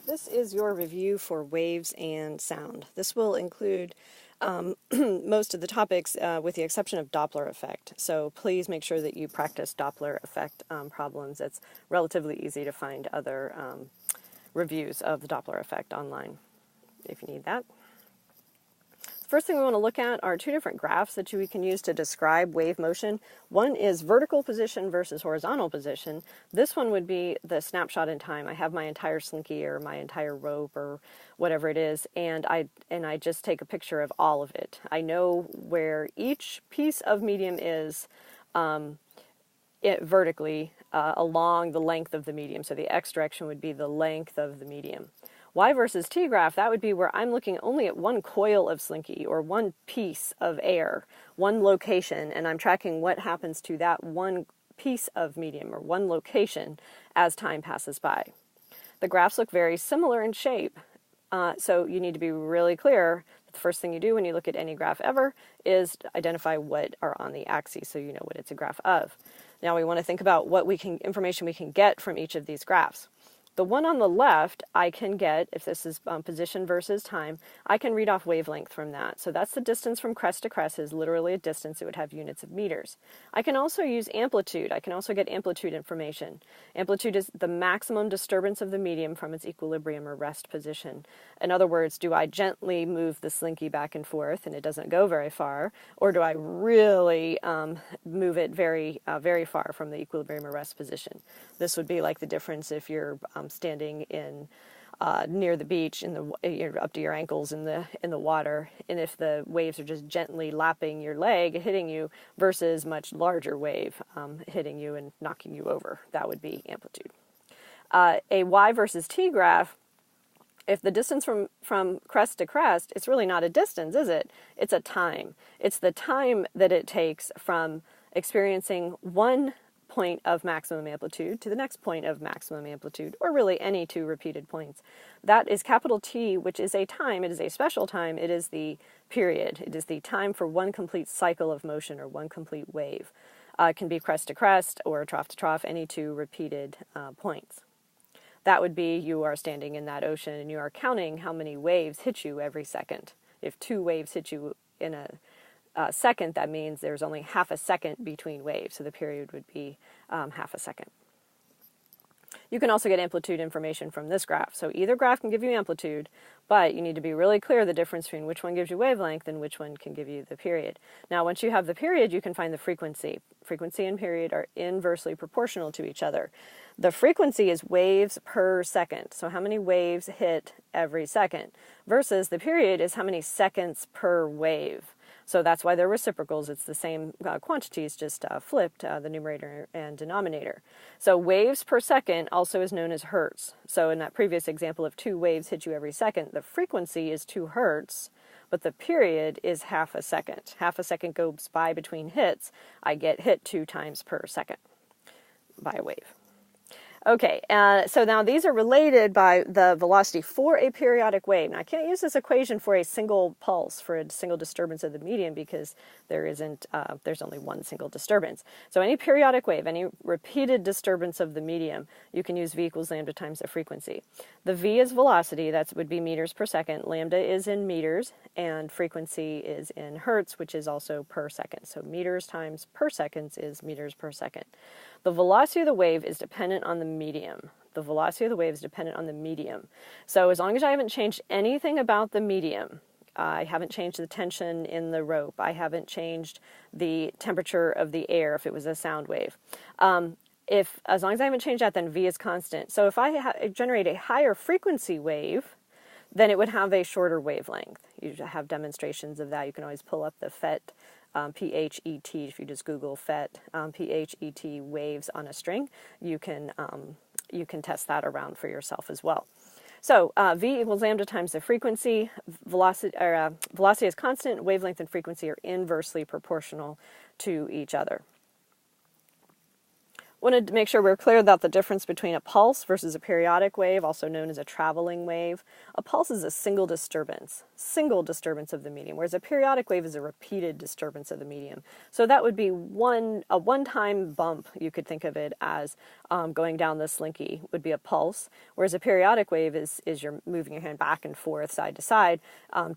This is your review for waves and sound. This will include most of the topics with the exception of Doppler effect. So please make sure that you practice Doppler effect problems. It's relatively easy to find other reviews of the Doppler effect online if you need that. First thing we want to look at are two different graphs that we can use to describe wave motion. One is vertical position versus horizontal position. This one would be the snapshot in time. I have my entire slinky or my entire rope or whatever it is, and I just take a picture of all of it. I know where each piece of medium is vertically along the length of the medium. So the x direction would be the length of the medium. Y versus T graph, that would be where I'm looking only at one coil of slinky or one piece of air, one location, and I'm tracking what happens to that one piece of medium or one location as time passes by. The graphs look very similar in shape, so you need to be really clear that the first thing you do when you look at any graph ever is identify what are on the axes so you know what it's a graph of. Now we want to think about what information we can get from each of these graphs. The one on the left, I can get, if this is position versus time, I can read off wavelength from that. So that's the distance from crest to crest is literally a distance. It would have units of meters. I can also use amplitude. I can also get amplitude information. Amplitude is the maximum disturbance of the medium from its equilibrium or rest position. In other words, do I gently move the slinky back and forth and it doesn't go very far, or do I really move it very, very far from the equilibrium or rest position? This would be like the difference if you're standing in near the beach, you're up to your ankles in the water, and if the waves are just gently lapping your leg, hitting you, versus much larger wave hitting you and knocking you over, that would be amplitude. A Y versus T graph. If the distance from crest to crest, it's really not a distance, is it? It's a time. It's the time that it takes from experiencing one point of maximum amplitude to the next point of maximum amplitude, or really any two repeated points. That is capital T, which is a time. It is a special time. It is the period. It is the time for one complete cycle of motion or one complete wave. It can be crest to crest or trough to trough, any two repeated points. That would be you are standing in that ocean and you are counting how many waves hit you every second. If two waves hit you in a second, that means there's only half a second between waves, so the period would be half a second. You can also get amplitude information from this graph. So either graph can give you amplitude, but you need to be really clear the difference between which one gives you wavelength and which one can give you the period. Now, once you have the period, you can find the frequency. Frequency and period are inversely proportional to each other. The frequency is waves per second, so how many waves hit every second, versus the period is how many seconds per wave. So that's why they're reciprocals. It's the same quantities, just flipped, the numerator and denominator. So waves per second also is known as hertz. So in that previous example of two waves hit you every second, the frequency is 2 hertz, but the period is half a second. Half a second goes by between hits. I get hit 2 times per second by a wave. Okay, so now these are related by the velocity for a periodic wave. Now I can't use this equation for a single pulse, for a single disturbance of the medium, because there's only one single disturbance. So any periodic wave, any repeated disturbance of the medium, you can use V equals lambda times the frequency. The V is velocity, that would be meters per second. Lambda is in meters, and frequency is in hertz, which is also per second. So meters times per seconds is meters per second. The velocity of the wave is dependent on the medium. The velocity of the wave is dependent on the medium. So as long as I haven't changed anything about the medium, I haven't changed the tension in the rope, I haven't changed the temperature of the air if it was a sound wave. As long as I haven't changed that, then V is constant. So if I generate a higher frequency wave, then it would have a shorter wavelength. You have demonstrations of that. You can always pull up the PHET, P-H-E-T, if you just Google PHET, P-H-E-T waves on a string, you can test that around for yourself as well. So V equals lambda times the frequency. Velocity is constant. Wavelength and frequency are inversely proportional to each other. Wanted to make sure we're clear about the difference between a pulse versus a periodic wave, also known as a traveling wave. A pulse is a single disturbance of the medium, whereas a periodic wave is a repeated disturbance of the medium. So that would be a one-time bump. You could think of it as going down the slinky would be a pulse, whereas a periodic wave is you're moving your hand back and forth, side to side,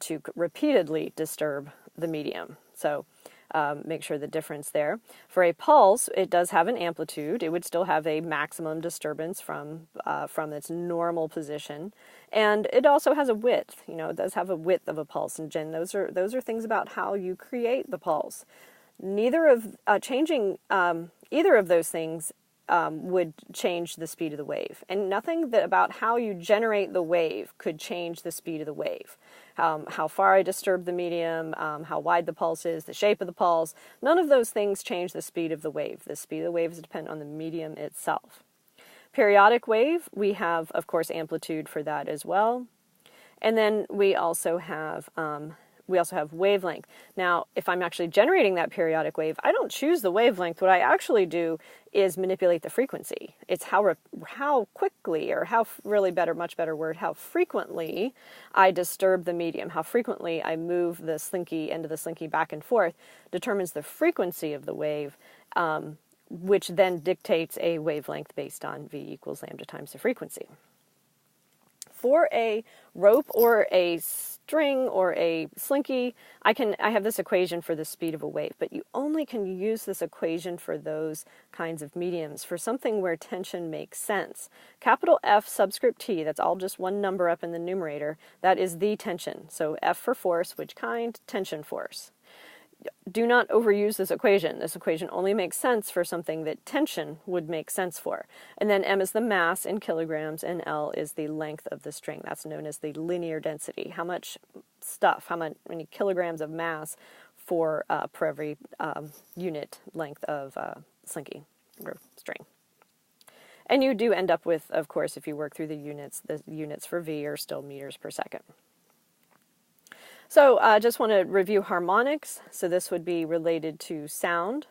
to repeatedly disturb the medium. So make sure the difference there. For a pulse, it does have an amplitude. It would still have a maximum disturbance from its normal position, and it also has a width. It does have a width of a pulse. And Jen, those are things about how you create the pulse. Changing either of those things would change the speed of the wave, and nothing about how you generate the wave could change the speed of the wave. How far I disturb the medium, how wide the pulse is, the shape of the pulse, none of those things change the speed of the wave. The speed of the wave is dependent on the medium itself. Periodic wave, we have, of course, amplitude for that as well. And then we also have wavelength. Now, if I'm actually generating that periodic wave, I don't choose the wavelength. What I actually do is manipulate the frequency. It's how quickly, or much better word, how frequently I disturb the medium, how frequently I move the end of the slinky back and forth, determines the frequency of the wave, which then dictates a wavelength based on V equals lambda times the frequency. For a rope or a string or a slinky, I have this equation for the speed of a wave, but you only can use this equation for those kinds of mediums. For something where tension makes sense, capital F subscript T, that's all just one number up in the numerator, that is the tension. So F for force, which kind? Tension force. Do not overuse this equation. This equation only makes sense for something that tension would make sense for. And then M is the mass in kilograms, and L is the length of the string. That's known as the linear density. How many kilograms of mass for every unit length of slinky or string. And you do end up with, of course, if you work through the units for V are still meters per second. So I just want to review harmonics. So this would be related to sound.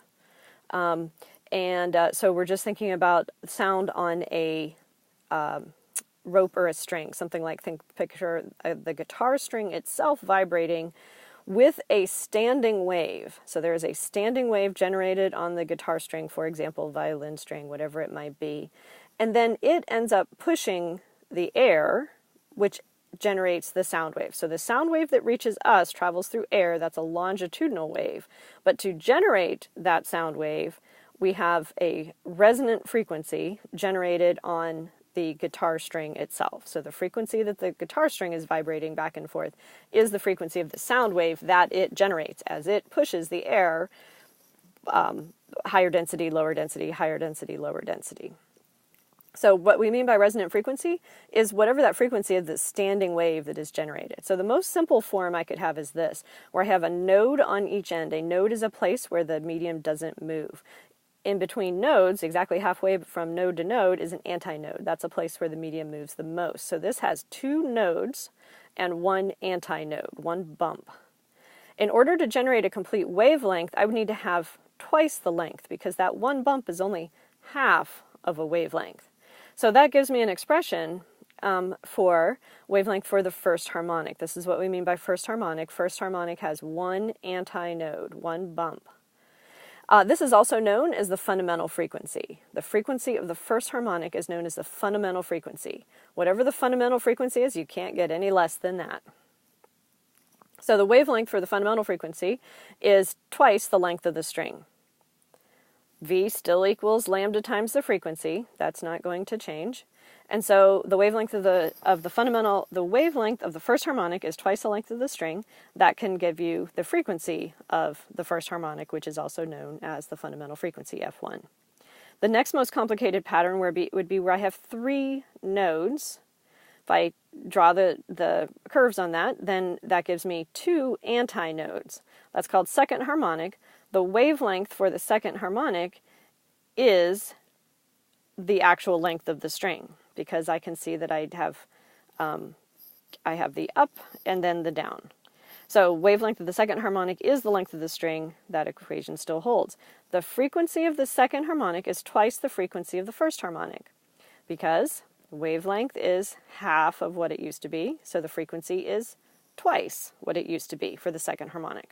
So we're just thinking about sound on a rope or a string. Something like, picture the guitar string itself vibrating with a standing wave. So there is a standing wave generated on the guitar string, for example, violin string, whatever it might be. And then it ends up pushing the air, which generates the sound wave. So the sound wave that reaches us travels through air. That's a longitudinal wave. But to generate that sound wave, we have a resonant frequency generated on the guitar string itself. So the frequency that the guitar string is vibrating back and forth is the frequency of the sound wave that it generates as it pushes the air, higher density, lower density, higher density, lower density. So what we mean by resonant frequency is whatever that frequency of the standing wave that is generated. So the most simple form I could have is this, where I have a node on each end. A node is a place where the medium doesn't move. In between nodes, exactly halfway from node to node, is an antinode. That's a place where the medium moves the most. So this has two nodes and one antinode, one bump. In order to generate a complete wavelength, I would need to have twice the length, because that one bump is only half of a wavelength. So that gives me an expression for wavelength for the first harmonic. This is what we mean by first harmonic. First harmonic has one antinode, one bump. This is also known as the fundamental frequency. The frequency of the first harmonic is known as the fundamental frequency. Whatever the fundamental frequency is, you can't get any less than that. So the wavelength for the fundamental frequency is twice the length of the string. V still equals lambda times the frequency. That's not going to change. And so the wavelength of the wavelength of the first harmonic is twice the length of the string. That can give you the frequency of the first harmonic, which is also known as the fundamental frequency, F1. The next most complicated pattern would be where I have three nodes. If I draw the curves on that, then that gives me two antinodes. That's called second harmonic. The wavelength for the second harmonic is the actual length of the string, because I can see that I have the up and then the down. So wavelength of the second harmonic is the length of the string. That equation still holds. The frequency of the second harmonic is twice the frequency of the first harmonic, because wavelength is half of what it used to be, so the frequency is twice what it used to be for the second harmonic.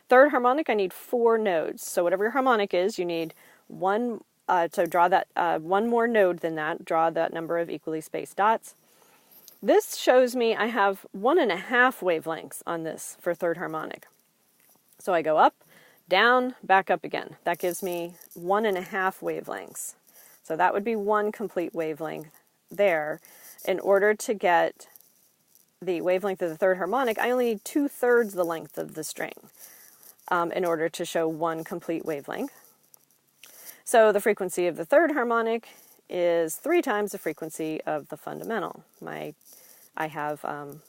Third harmonic, I need 4 nodes. So whatever your harmonic is, you need one, so draw that one more node than that, draw that number of equally spaced dots. This shows me I have 1.5 wavelengths on this for third harmonic. So I go up, down, back up again. That gives me 1.5 wavelengths. So that would be one complete wavelength there. In order to get the wavelength of the third harmonic, I only need 2/3 the length of the string in order to show one complete wavelength. So the frequency of the third harmonic is 3 times the frequency of the fundamental. I have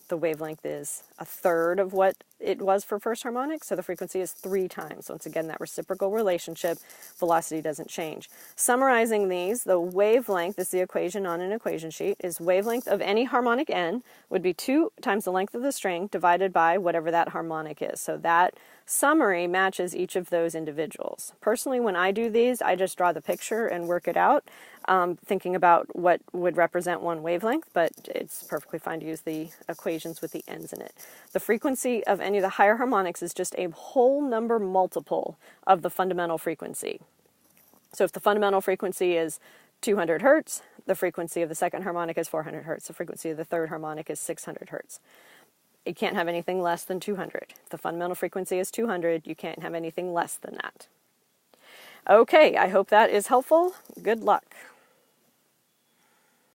the wavelength is 1/3 of what it was for first harmonic, so the frequency is 3 times. Once again, that reciprocal relationship, velocity doesn't change. Summarizing these, the wavelength is the equation on an equation sheet, is wavelength of any harmonic n would be 2 times the length of the string divided by whatever that harmonic is. So that summary matches each of those individuals. Personally, when I do these, I just draw the picture and work it out, thinking about what would represent one wavelength, but it's perfectly fine to use the equations with the n's in it. The frequency of any of the higher harmonics is just a whole number multiple of the fundamental frequency. So if the fundamental frequency is 200 hertz, the frequency of the second harmonic is 400 hertz. The frequency of the third harmonic is 600 hertz. You can't have anything less than 200. If the fundamental frequency is 200, you can't have anything less than that. Okay, I hope that is helpful. Good luck.